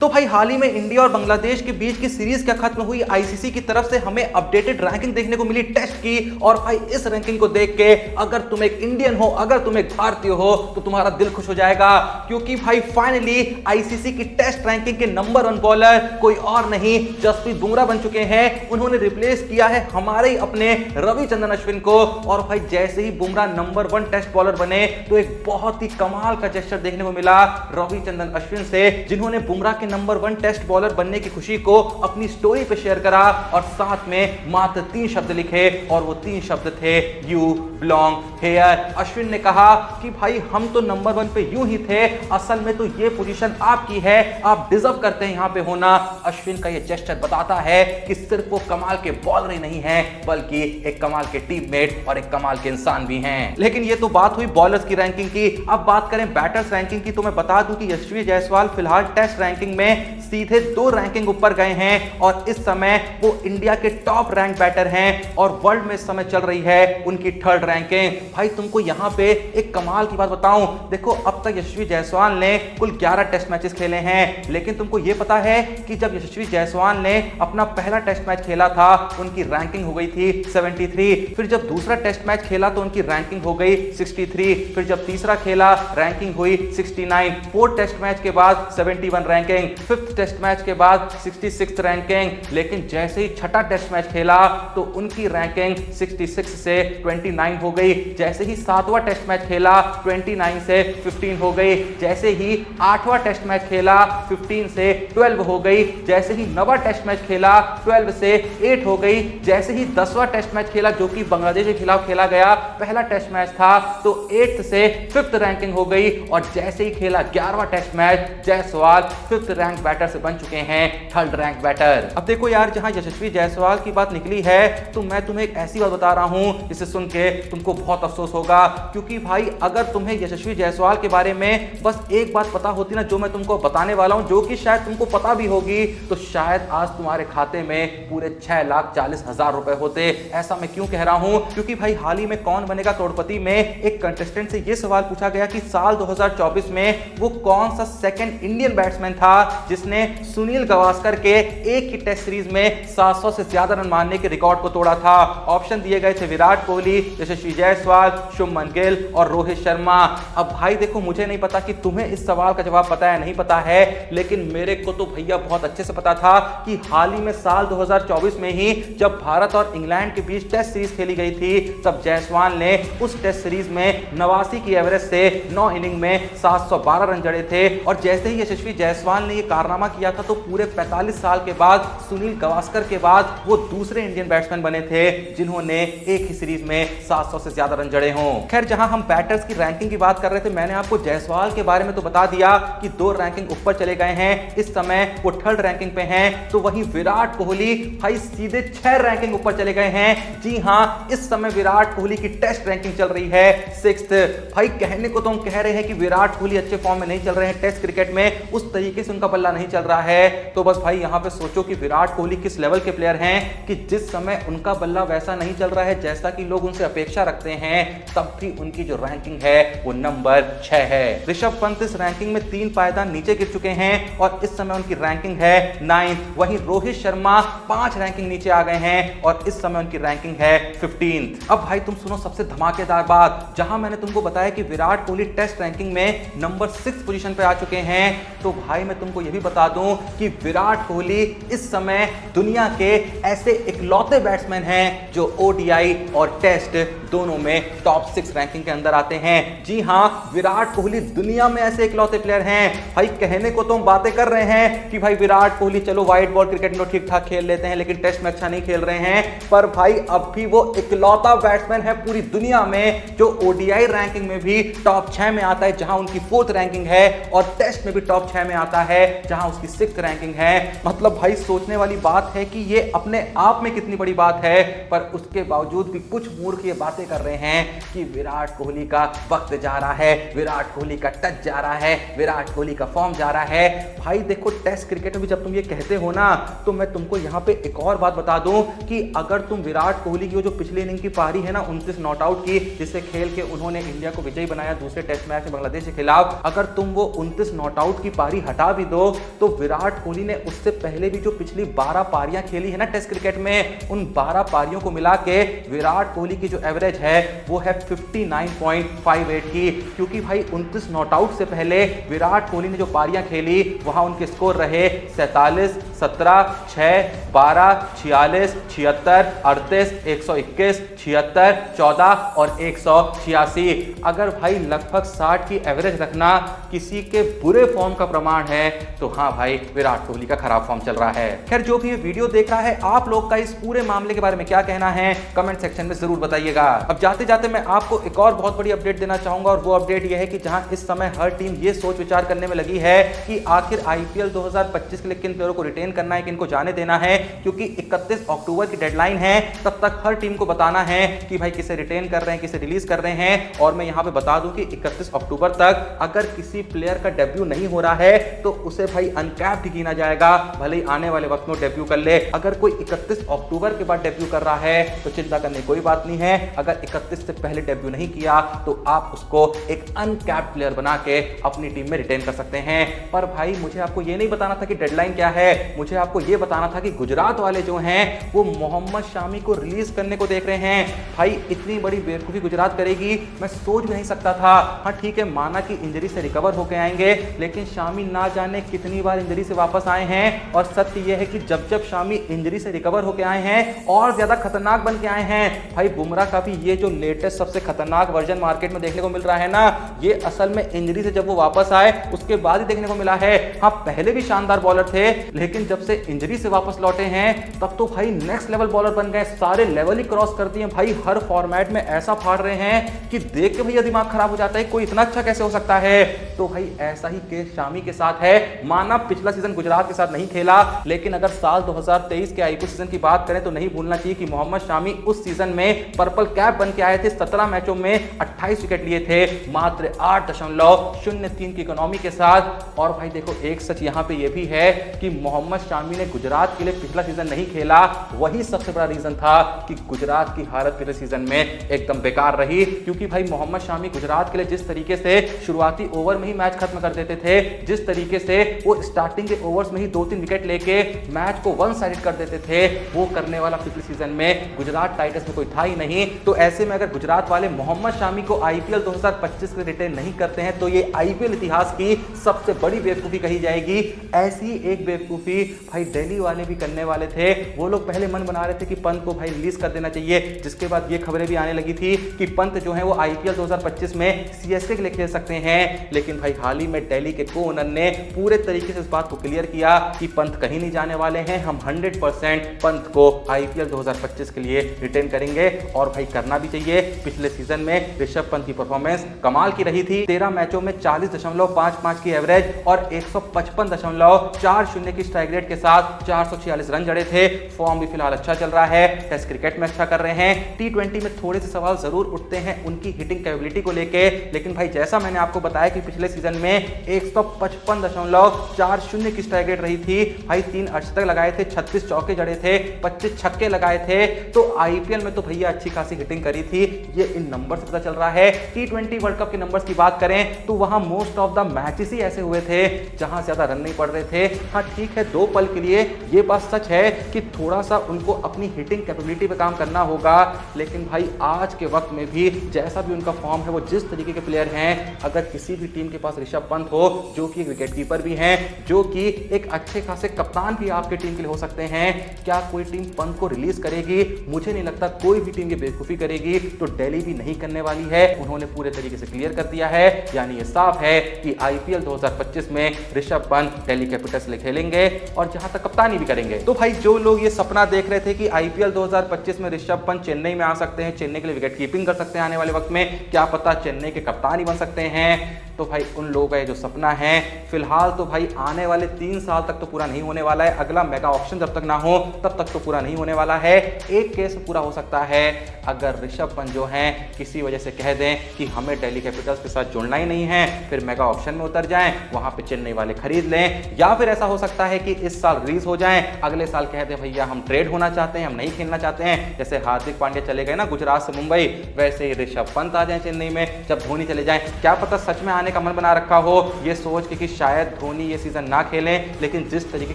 तो भाई हाल ही में इंडिया और बांग्लादेश के बीच की सीरीज क्या खत्म हुई, आईसीसी की तरफ से हमें अपडेटेड रैंकिंग देखने को मिली टेस्ट की। और भाई इस रैंकिंग को देख के अगर तुम एक इंडियन हो, अगर तुम एक भारतीय हो तो तुम्हारा दिल खुश हो जाएगा, क्योंकि भाई फाइनली आईसीसी की टेस्ट रैंकिंग के नंबर 1 बॉलर कोई और नहीं जसप्रीत बुमराह बन चुके हैं। उन्होंने रिप्लेस किया है हमारे ही अपने रविचंद्रन अश्विन को। और भाई जैसे ही बुमराह नंबर 1 टेस्ट बॉलर बने तो एक बहुत ही कमाल का जेस्चर देखने को मिला रविचंद्रन अश्विन से, जिन्होंने बुमराह के नंबर 1 टेस्ट बॉलर बनने की खुशी को अपनी स्टोरी पे शेयर करा और साथ में मात्र 3 शब्द लिखे, और वो 3 शब्द थे यू बिलोंग हियर। अश्विन ने कहा कि भाई हम तो नंबर 1 पे यूं ही थे, असल में तो ये पोजीशन आपकी है, आप डिजर्व करते हैं यहां पे होना। अश्विन का ये जेस्चर बताता है कि सिर्फ वो कमाल के बॉलर ही नहीं है बल्कि एक कमाल के टीममेट और एक कमाल के इंसान भी हैं। लेकिन ये तो बात हुई बॉलर्स की रैंकिंग की। अब बात करें बैटर्स रैंकिंग की, तो मैं बता दूं कि यशस्वी जायसवाल फिलहाल टेस्ट रैंकिंग में सीधे 2 रैंकिंग ऊपर गए हैं और इस समय वो इंडिया के टॉप रैंक बैटर हैं और वर्ल्ड में इस समय चल रही है उनकी 3rd रैंकिंग। भाई तुमको यहां पे एक कमाल की बात बताऊं, देखो अब तक यशस्वी जायसवाल ने कुल 11 टेस्ट मैचेस खेले हैं, लेकिन तुमको ये पता है कि जब यशस्वी जायसवाल ने अपना पहला टेस्ट मैच खेला था उनकी रैंकिंग हो गई थी 73, फिर जब दूसरा टेस्ट मैच खेला तो उनकी रैंकिंग हो गई 63, फिर जब तीसरा खेला रैंकिंग हुई 69, 4th टेस्ट मैच के बाद 71 रैंकिंग, 5th टेस्ट मैच के बाद 66 रैंकिंग, लेकिन जैसे ही छठा टेस्ट मैच खेला तो उनकी रैंकिंग 66 से 29 हो गई। जैसे ही 7वां टेस्ट मैच खेला 29 से 15 हो गई। जैसे ही 8वां टेस्ट मैच खेला 15 से 12 हो गई। जैसे ही 9वां टेस्ट मैच खेला 12 से 8 हो गई। जैसे ही 10वां टेस्ट मैच खेला जो कि बांग्लादेश के खिलाफ खेला गया पहला टेस्ट मैच था तो 8th से 5th रैंकिंग हो गई। और जैसे ही खेला 11वां test match Jaiswal 5th rank batter से बन चुके हैं 3rd रैंक बैटर। अब देखो यार, जहां यशस्वी जायसवाल की बात निकली है तो मैं तुम्हें एक ऐसी बात बता रहा हूं जिसे सुन के तुमको बहुत अफसोस होगा, क्योंकि भाई अगर तुम्हें यशस्वी जायसवाल के बारे में बस एक बात पता होती ना जो मैं तुमको बताने वाला हूं, जो कि शायद तुमको पता भी होगी, तो शायद आज तुम्हारे खाते में पूरे 6,40,000 रुपए होते। ऐसा मैं क्यों कह रहा हूं, क्योंकि भाई हाल ही में कौन बनेगा करोड़पति में एक कंटेस्टेंट से यह सवाल पूछा गया कि साल 2024 में वो कौन सा 2nd इंडियन बैट्समैन था जिसने सुनील गावस्कर के एक ही टेस्ट सीरीज में 700 से ज्यादा रन मारने के रिकॉर्ड को तोड़ा था। ऑप्शन दिए गए थे विराट कोहली, यशस्वी जायसवाल, शुभमन गिल और रोहित शर्मा। अब भाई देखो, मुझे नहीं पता कि तुम्हें इस सवाल का जवाब पता है नहीं पता है, लेकिन मेरे को तो भैया बहुत अच्छे से पता था कि हाल ही में साल 2024 में ही जब भारत और इंग्लैंड के बीच टेस्ट सीरीज खेली गई थी तब जायसवाल ने उस टेस्ट सीरीज में 89 की एवरेज से 9 इनिंग में 712 रन जड़े थे। और जैसे ही यशस्वी जायसवाल ने यह कारनामा किया था तो पूरे 45 साल के बाद सुनील गावस्कर के बाद वो दूसरे इंडियन बैट्समैन बने थे जिन्होंने एक ही सीरीज में 700 से ज्यादा रन जड़े हों। खैर, जहां हम बैटर्स की रैंकिंग की बात कर रहे थे, मैंने आपको जायसवाल के बारे में तो बता दिया कि 2 रैंकिंग ऊपर चले गए हैं, इस समय वो 3rd रैंकिंग पे हैं। तो वहीं विराट कोहली भाई सीधे 6 रैंकिंग ऊपर चले गए हैं। जी हां, इस समय विराट कोहली की टेस्ट रैंकिंग चल रही है 6th। भाई कहने को तो हम कह रहे हैं कि विराट कोहली अच्छे फॉर्म में नहीं चल रहे हैं, टेस्ट क्रिकेट में उस तरीके से उनका बल्ला नहीं चल रहा है। तो बस भाई यहां पे सोचो कि विराट कोहली किस लेवल के प्लेयर हैं कि जिस समय उनका बल्ला वैसा नहीं चल रहा है जैसा कि लोग उनसे अपेक्षा रखते हैं, तब भी उनकी जो रैंकिंग है वो नंबर 6 है। ऋषभ पंत इस रैंकिंग में 3 पायदान नीचे गिर चुके हैं और इस समय उनकी रैंकिंग है 9th। वहीं रोहित शर्मा 5 रैंकिंग नीचे आ गए हैं और इस समय उनकी रैंकिंग है 15th। अब भाई तुम सुनो सबसे धमाकेदार बात, जहां मैंने तुमको बताया कि विराट कोहली टेस्ट रैंकिंग में नंबर 6 पोजीशन पे आ चुके हैं, तो भाई मैं तुमको यह भी बता दूं कि विराट कोहली इस समय दुनिया के ऐसे इकलौते बैट्समैन हैं जो ओडीआई और टेस्ट दोनों में टॉप 6 रैंकिंग के अंदर आते हैं। जी हां, विराट कोहली दुनिया में ऐसे इकलौते प्लेयर हैं। भाई कहने को तो हम बातें कर रहे हैं कि भाई विराट कोहली चलो व्हाइट बॉल क्रिकेट में ठीक ठाक खेल लेते हैं लेकिन टेस्ट में अच्छा नहीं खेल रहे हैं, पर भाई अब भी वो इकलौता बैट्समैन है पूरी दुनिया में जो ओडीआई रैंकिंग में भी टॉप 6 में आता है जहां उनकी 4th रैंकिंग है, और टेस्ट में भी टॉप 6 में आता है जहां उसकी 6th रैंकिंग है। मतलब भाई सोचने वाली बात है कि ये अपने आप में कितनी बड़ी बात है, पर उसके बावजूद भी कुछ मूर्ख ये बातें बातें कर रहे हैं कि विराट कोहली का वक्त जा रहा है, विराट कोहली का टच जा रहा है, विराट कोहली का फॉर्म जा रहा है। भाई देखो, टेस्ट क्रिकेट में भी जब तुम ये कहते हो ना, तो मैं तुमको यहाँ पे एक और बात बता दूं कि अगर तुम विराट कोहली की जो पिछली इनिंग की पारी है ना 29 नॉट आउट की, जिसे खेल के उन्होंने इंडिया को विजयी बनाया दूसरे टेस्ट मैच में बांग्लादेश के खिलाफ, अगर तुम वो 29 नॉट आउट की पारी हटा भी दो तो विराट कोहली ने उससे पहले भी जो पिछली 12 पारियां खेली है ना टेस्ट क्रिकेट में, उन 12 पारियों को मिला के विराट कोहली की जो एवरेज है वो है 59.58 की। क्योंकि भाई 29 नॉट आउट से पहले विराट कोहली ने जो पारियां खेली वहां उनके स्कोर रहे 47, 17, 6, 12, 46, 76, 38, 121, 76, 14 और 186। अगर भाई लगभग 60 की एवरेज रखना किसी के बुरे फॉर्म का प्रमाण है तो हाँ भाई विराट कोहली का खराब फॉर्म चल रहा है। खैर, जो भी ये वीडियो देख रहा है, आप लोग का इस पूरे मामले के बारे में क्या कहना है कमेंट सेक्शन में जरूर बताइएगा। अब जाते जाते मैं आपको एक और बहुत बड़ी अपडेट देना चाहूंगा, और वो अपडेट यह है कि जहां इस समय हर टीम ये सोच विचार करने में लगी है कि आखिर आईपीएल 2025 के लिए किन प्लेयरों को रिटेन करना है, किन को जाने देना है, क्योंकि 31 अक्टूबर की डेडलाइन है। तब तक हर टीम को बताना है कि भाई किसे रिटेन कर रहे हैं, किसे रिलीज कर रहे हैं। और मैं यहां पे बता दूं कि 31 अक्टूबर तक अगर किसी प्लेयर का डेब्यू नहीं हो रहा है तो उसे भाई अनकैप्ड गिना जाएगा, भले ही आने वाले वक्त में डेब्यू कर ले। अगर कोई 31 अक्टूबर के बाद डेब्यू कर रहा है तो चिंता करने की कोई बात नहीं है। अगर 31 से पहले डेब्यू नहीं किया तो आप उसको एक अनकैप्ड प्लेयर बना के अपनी टीम में रिटेन कर सकते हैं। पर भाई मुझे आपको ये नहीं बताना था कि डेडलाइन क्या है, मुझे आपको ये बताना था कि गुजरात वाले जो हैं वो मोहम्मद शामी को रिलीज करने को देख रहे हैं। भाई इतनी बड़ी बेवकूफी गुजरात करेगी मैं सोच भी नहीं सकता था। हाँ ठीक है, माना कि इंजरी से रिकवर होकर आएंगे, लेकिन शामी ना जाने कितनी बार इंजरी से वापस आए हैं। और सत्य यह है कि जब जब शामी इंजरी से रिकवर होकर आए हैं और ज्यादा खतरनाक बन के आए हैं। भाई बुमराह का भी ये जो लेटेस्ट सबसे खतरनाक वर्जन मार्केट में देखने को मिल रहा है ना, ये असल में इंजरी से जब वो वापस आए उसके बाद ही देखने को मिला है। हाँ पहले भी शानदार बॉलर थे, लेकिन जब से इंजरी से वापस लौटे हैं तब तो भाई नेक्स्ट लेवल बॉलर बन गए, सारे लेवल ही क्रॉस कर दिए भाई। हर फॉर्मेट में ऐसा फाड़ रहे हैं कि देख के भैया दिमाग खराब हो जाता है, कोई इतना अच्छा कैसे हो सकता है। तो भाई ऐसा ही केस शामी के साथ है। माना पिछला सीजन गुजरात के साथ नहीं खेला, लेकिन अगर साल 2023 के आईपीएल सीजन की बात करें तो नहीं भूलना चाहिए कि मोहम्मद शामी उस सीजन में पर्पल कैप बन के आए थे। 17 मैचों में 28 विकेट लिए थे, मात्र 8.03 की इकोनॉमी के साथ। और भाई देखो, एक सच यहां पे ये भी है कि मोहम्मद शामी ने गुजरात के लिए पिछला सीजन नहीं खेला, वही सबसे बड़ा रीजन था कि गुजरात की हालत पिछले सीजन में एकदम बेकार रही। क्योंकि भाई मोहम्मद शामी गुजरात के लिए जिस तरीके से शुरुआती ओवर में ही मैच खत्म कर देते थे, जिस तरीके से वो स्टार्टिंग के ओवर्स में ही 2-3 विकेट लेके मैच को वन साइडेड कर देते थे, वो करने वाला पिछले सीजन में गुजरात टाइटंस में कोई था ही नहीं। तो ऐसे में अगर गुजरात वाले मोहम्मद शामी को आईपीएल 2025 के रिटेन नहीं करते हैं तो ये आईपीएल इतिहास की सबसे बड़ी बेवकूफी कही जाएगी। ऐसी एक बेवकूफी भाई दिल्ली वाले भी करने वाले थे। वो लोग पहले मन बना रहे थे कि पंत को भाई रिलीज कर देना चाहिए, जिसके बाद ये खबरें भी आने लगी थी कि पंत जो है वो आईपीएल 2025 में सीएसके के लिए खेल सकते हैं। लेकिन भाई हाल ही में दिल्ली के को ओनर ने पूरे तरीके से इस बात को क्लियर किया कि पंत कहीं नहीं जाने वाले हैं, हम 100% पंत को आईपीएल 2025 के लिए रिटेन करेंगे। और भाई करना भी चाहिए। पिछले सीजन में ऋषभ पंत की परफॉर्मेंस कमाल की रही थी। 13 मैचों में 40.55 की एवरेज और 155.40 की स्ट्राइक रेट के साथ 446 रन जड़े थे। फॉर्म भी फिलहाल अच्छा चल रहा है, टेस्ट क्रिकेट में अच्छा कर रहे हैं। टी20 में थोड़े से सवाल जरूर उठते हैं उनकी हिटिंग कैपेबिलिटी को लेके, लेकिन भाई जैसा मैंने आपको बताया कि पिछले सीजन में 155.40 की स्ट्राइक रेट रही थी। भाई 3 अर्धशतक लगाए थे, 36 चौके जड़े थे, 25 छक्के लगाए थे। तो आईपीएल में तो भैया अच्छी खासी हिटिंग करी थी, ये इन नंबर से पता चल रहा है। टी20 वर्ल्ड कप के नंबर्स की बात करें तो वहां मोस्ट ऑफ द मैचेस ही ऐसे हुए थे जहां ज्यादा रन नहीं पड़ रहे थे। हाँ ठीक है, 2 पल के लिए ये बात सच है कि थोड़ा सा उनको अपनी हिटिंग कैपेबिलिटी पे काम करना होगा, लेकिन भाई आज के वक्त में भी जैसा भी उनका फॉर्म है, वो जिस तरीके के प्लेयर हैं, अगर किसी भी टीम के पास ऋषभ पंत हो जो कि एक विकेटकीपर भी हैं, जो कि एक अच्छे खासे कप्तान भी आपके टीम के लिए हो सकते हैं, क्या कोई टीम पंत को रिलीज करेगी? मुझे नहीं लगता कोई भी टीम ये बेवकूफी करेगी। तो दिल्ली भी नहीं करने वाली है, उन्होंने पूरे तरीके से क्लियर कर दिया है। यानी ये साफ है कि आईपीएल 2025 में ऋषभ पंत दिल्ली कैपिटल्स लिए खेलेंगे और जहां तक कप्तानी भी करेंगे। तो भाई जो लोग ये सपना देख रहे थे कि आईपीएल 2025 में ऋषभ पंत चेन्नई में आ सकते हैं, चेन्नई के लिए विकेट कीपिंग कर सकते हैं आने वाले वक्त में, क्या पता चेन्नई के कप्तान ही बन सकते हैं, तो भाई उन लोगों का ये जो सपना है फिलहाल तो भाई आने वाले 3 साल तक तो पूरा नहीं होने वाला है। अगला मेगा ऑक्शन जब तक ना हो तब तक तो पूरा नहीं होने वाला है। एक केस पूरा हो सकता है अगर ऋषभ पंत जो हैं किसी वजह से कह दें कि हमें दिल्ली कैपिटल्स के साथ जुड़ना ही नहीं है, फिर मेगा ऑक्शन में उतर जाएं, वहां पे चेन्नई वाले खरीद लें, या फिर ऐसा हो सकता है कि इस साल रिलीज हो जाएं, अगले साल कह दें भैया हम ट्रेड होना चाहते हैं, हम नहीं खेलना चाहते हैं। जैसे हार्दिक पांड्या चले गए ना गुजरात से मुंबई, वैसे ही ऋषभ पंत आ जाए चेन्नई में, जब धोनी चले जाएं। क्या पता सच में आने का मन बना रखा हो ये सोच के कि शायद धोनी ये सीजन ना खेलें, लेकिन जिस तरीके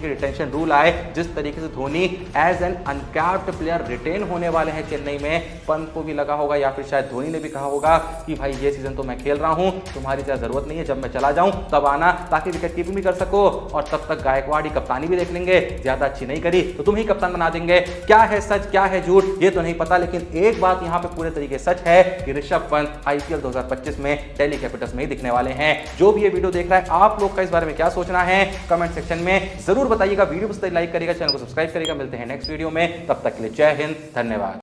के रिटेंशन रूल आए, जिस तरीके से Dhoni as an uncapped player retain होने वाले हैं चेन्नई में, पंत को भी लगा होगा या फिर शायद धोनी ने भी कहा होगा कि भाई ये सीजन तो मैं खेल रहा हूं, तुम्हारी ज्यादा जरूरत नहीं है, जब मैं चला जाऊं तब आना, ताकि विकेट कीपिंग भी कर सको और तब तक गायकवाड़ ही कप्तानी भी देख लेंगे, ज्यादा अच्छी नहीं करी तो तुम ही कप्तान बना देंगे। क्या है सच क्या है झूठ ये तो नहीं पता, लेकिन एक बात यहां पे पूरे तरीके सच है कि ऋषभ पंत आईपीएल 2025 में दिल्ली कैपिटल्स में ही दिखने वाले हैं। जो भी ये वीडियो देख रहा है आप लोग का इस बारे में क्या सोचना है कमेंट सेक्शन में जरूर बताइएगा। वीडियो को लाइक करेगा, चैनल को सब्सक्राइब करेगा। मिलते हैं नेक्स्ट वीडियो में, तब तक के लिए जय हिंद, धन्यवाद।